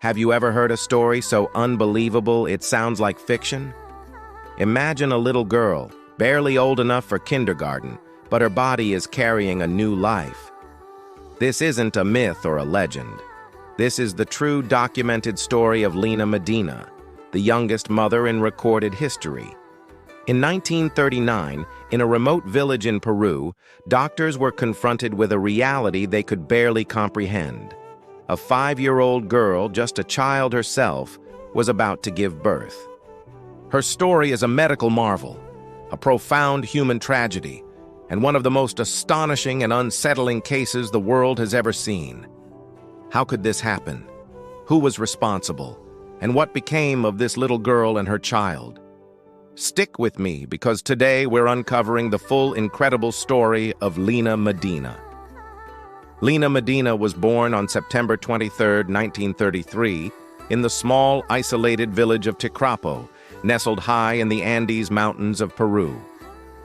Have you ever heard a story so unbelievable it sounds like fiction? Imagine a little girl, barely old enough for kindergarten, but her body is carrying a new life. This isn't a myth or a legend. This is the true documented story of Lina Medina, the youngest mother in recorded history. In 1939, in a remote village in Peru, doctors were confronted with a reality they could barely comprehend. A 5-year-old girl, just a child herself, was about to give birth. Her story is a medical marvel, a profound human tragedy, and one of the most astonishing and unsettling cases the world has ever seen. How could this happen? Who was responsible? And what became of this little girl and her child? Stick with me, because today we're uncovering the full, incredible story of Lina Medina. Lina Medina was born on September 23, 1933, in the small, isolated village of Ticrapo, nestled high in the Andes Mountains of Peru.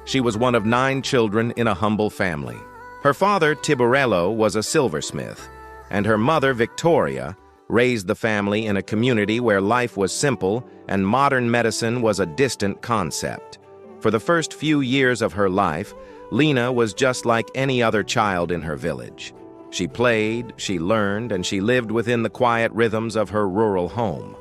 She was one of 9 children in a humble family. Her father, Tiburello, was a silversmith, and her mother, Victoria, raised the family in a community where life was simple and modern medicine was a distant concept. For the first few years of her life, Lina was just like any other child in her village. She played, she learned, and she lived within the quiet rhythms of her rural home.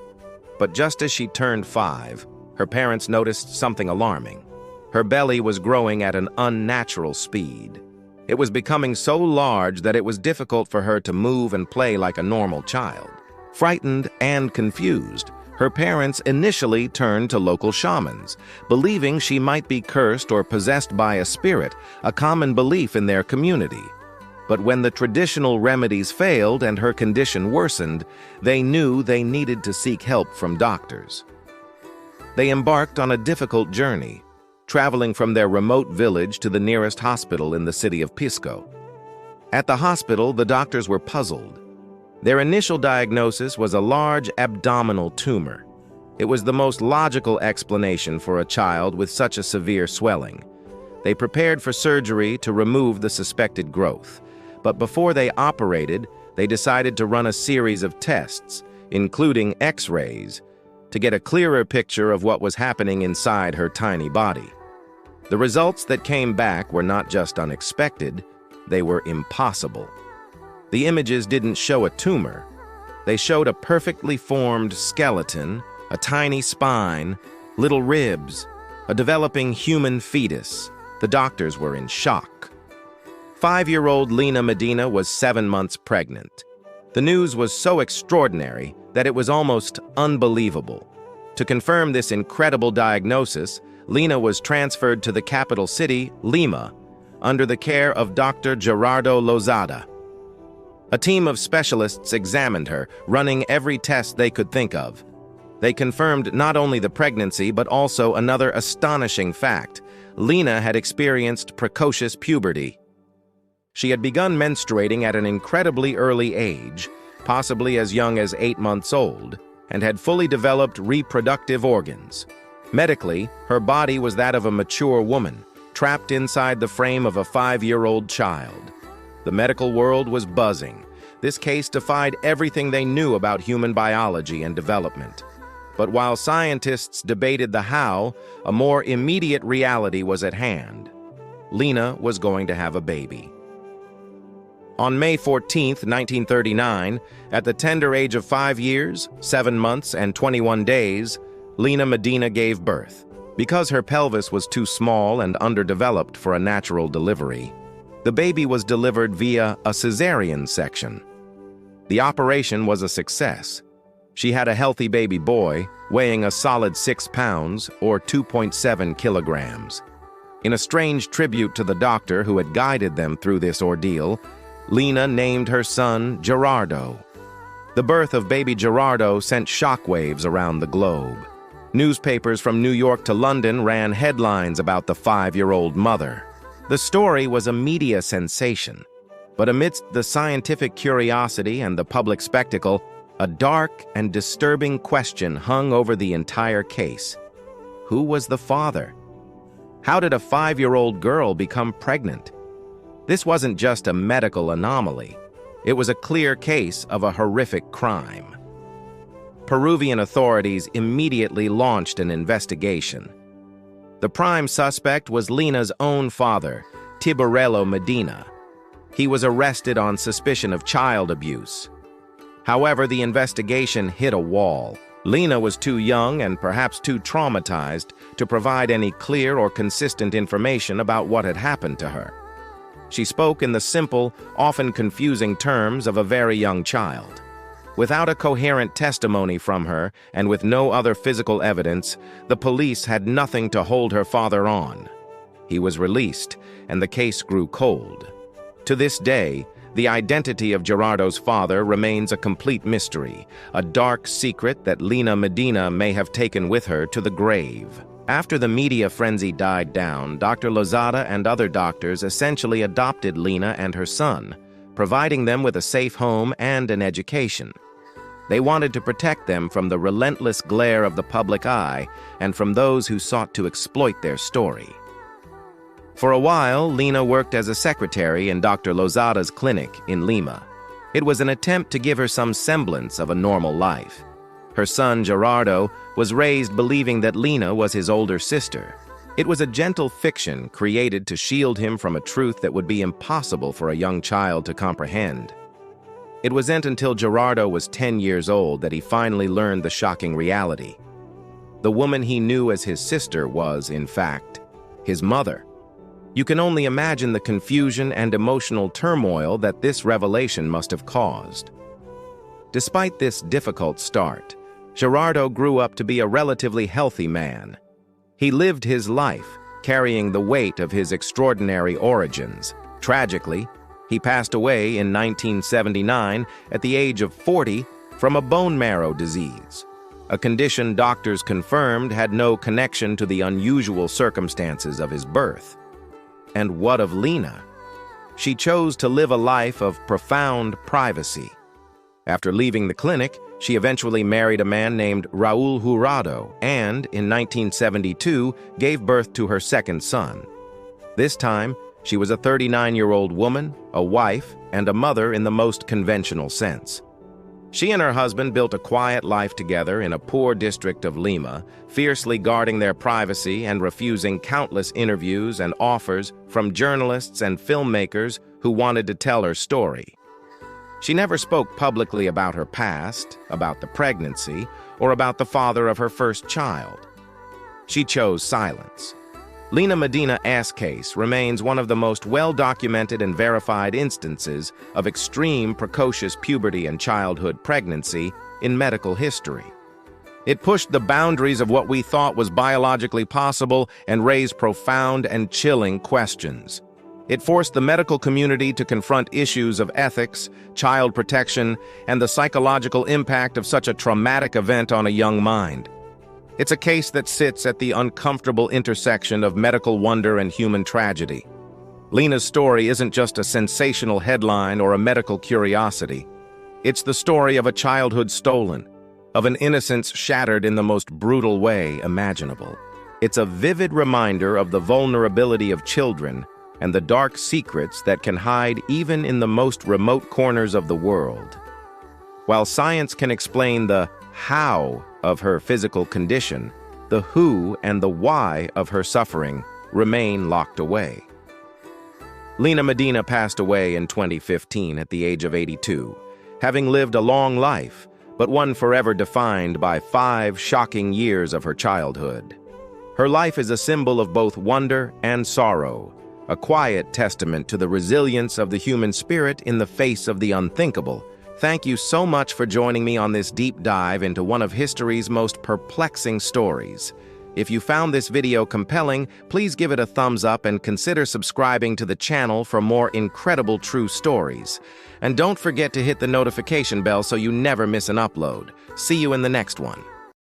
But just as she turned 5, her parents noticed something alarming. Her belly was growing at an unnatural speed. It was becoming so large that it was difficult for her to move and play like a normal child. Frightened and confused, her parents initially turned to local shamans, believing she might be cursed or possessed by a spirit, a common belief in their community. But when the traditional remedies failed and her condition worsened, they knew they needed to seek help from doctors. They embarked on a difficult journey, traveling from their remote village to the nearest hospital in the city of Pisco. At the hospital, the doctors were puzzled. Their initial diagnosis was a large abdominal tumor. It was the most logical explanation for a child with such a severe swelling. They prepared for surgery to remove the suspected growth. But before they operated, they decided to run a series of tests, including X-rays, to get a clearer picture of what was happening inside her tiny body. The results that came back were not just unexpected, they were impossible. The images didn't show a tumor. They showed a perfectly formed skeleton, a tiny spine, little ribs, a developing human fetus. The doctors were in shock. 5-year-old Lina Medina was 7 months pregnant. The news was so extraordinary that it was almost unbelievable. To confirm this incredible diagnosis, Lina was transferred to the capital city, Lima, under the care of Dr. Gerardo Lozada. A team of specialists examined her, running every test they could think of. They confirmed not only the pregnancy but also another astonishing fact. Lina had experienced precocious puberty. She had begun menstruating at an incredibly early age, possibly as young as 8 months old, and had fully developed reproductive organs. Medically, her body was that of a mature woman, trapped inside the frame of a 5-year-old child. The medical world was buzzing. This case defied everything they knew about human biology and development. But while scientists debated the how, a more immediate reality was at hand. Lina was going to have a baby. On May 14, 1939, at the tender age of 5 years, 7 months, and 21 days, Lina Medina gave birth. Because her pelvis was too small and underdeveloped for a natural delivery, the baby was delivered via a cesarean section. The operation was a success. She had a healthy baby boy, weighing a solid 6 pounds, or 2.7 kilograms. In a strange tribute to the doctor who had guided them through this ordeal, Lina named her son Gerardo. The birth of baby Gerardo sent shockwaves around the globe. Newspapers from New York to London ran headlines about the 5-year-old mother. The story was a media sensation, but amidst the scientific curiosity and the public spectacle, a dark and disturbing question hung over the entire case. Who was the father? How did a 5-year-old girl become pregnant? This wasn't just a medical anomaly. It was a clear case of a horrific crime. Peruvian authorities immediately launched an investigation. The prime suspect was Lina's own father, Lina Medina. He was arrested on suspicion of child abuse. However, the investigation hit a wall. Lina was too young and perhaps too traumatized to provide any clear or consistent information about what had happened to her. She spoke in the simple, often confusing terms of a very young child. Without a coherent testimony from her and with no other physical evidence, the police had nothing to hold her father on. He was released, and the case grew cold. To this day, the identity of Gerardo's father remains a complete mystery, a dark secret that Lina Medina may have taken with her to the grave. After the media frenzy died down, Dr. Lozada and other doctors essentially adopted Lina and her son, providing them with a safe home and an education. They wanted to protect them from the relentless glare of the public eye and from those who sought to exploit their story. For a while, Lina worked as a secretary in Dr. Lozada's clinic in Lima. It was an attempt to give her some semblance of a normal life. Her son, Gerardo, was raised believing that Lina was his older sister. It was a gentle fiction created to shield him from a truth that would be impossible for a young child to comprehend. It wasn't until Gerardo was 10 years old that he finally learned the shocking reality. The woman he knew as his sister was, in fact, his mother. You can only imagine the confusion and emotional turmoil that this revelation must have caused. Despite this difficult start, Gerardo grew up to be a relatively healthy man. He lived his life, carrying the weight of his extraordinary origins. Tragically, he passed away in 1979 at the age of 40 from a bone marrow disease, a condition doctors confirmed had no connection to the unusual circumstances of his birth. And what of Lina? She chose to live a life of profound privacy. After leaving the clinic, she eventually married a man named Raul Jurado and, in 1972, gave birth to her second son. This time, she was a 39-year-old woman, a wife, and a mother in the most conventional sense. She and her husband built a quiet life together in a poor district of Lima, fiercely guarding their privacy and refusing countless interviews and offers from journalists and filmmakers who wanted to tell her story. She never spoke publicly about her past, about the pregnancy, or about the father of her first child. She chose silence. Lina Medina's case remains one of the most well-documented and verified instances of extreme precocious puberty and childhood pregnancy in medical history. It pushed the boundaries of what we thought was biologically possible and raised profound and chilling questions. It forced the medical community to confront issues of ethics, child protection, and the psychological impact of such a traumatic event on a young mind. It's a case that sits at the uncomfortable intersection of medical wonder and human tragedy. Lina's story isn't just a sensational headline or a medical curiosity. It's the story of a childhood stolen, of an innocence shattered in the most brutal way imaginable. It's a vivid reminder of the vulnerability of children and the dark secrets that can hide even in the most remote corners of the world. While science can explain the how of her physical condition, the who and the why of her suffering remain locked away. Lina Medina passed away in 2015 at the age of 82, having lived a long life, but one forever defined by 5 shocking years of her childhood. Her life is a symbol of both wonder and sorrow, a quiet testament to the resilience of the human spirit in the face of the unthinkable. Thank you so much for joining me on this deep dive into one of history's most perplexing stories. If you found this video compelling, please give it a thumbs up and consider subscribing to the channel for more incredible true stories. And don't forget to hit the notification bell so you never miss an upload. See you in the next one.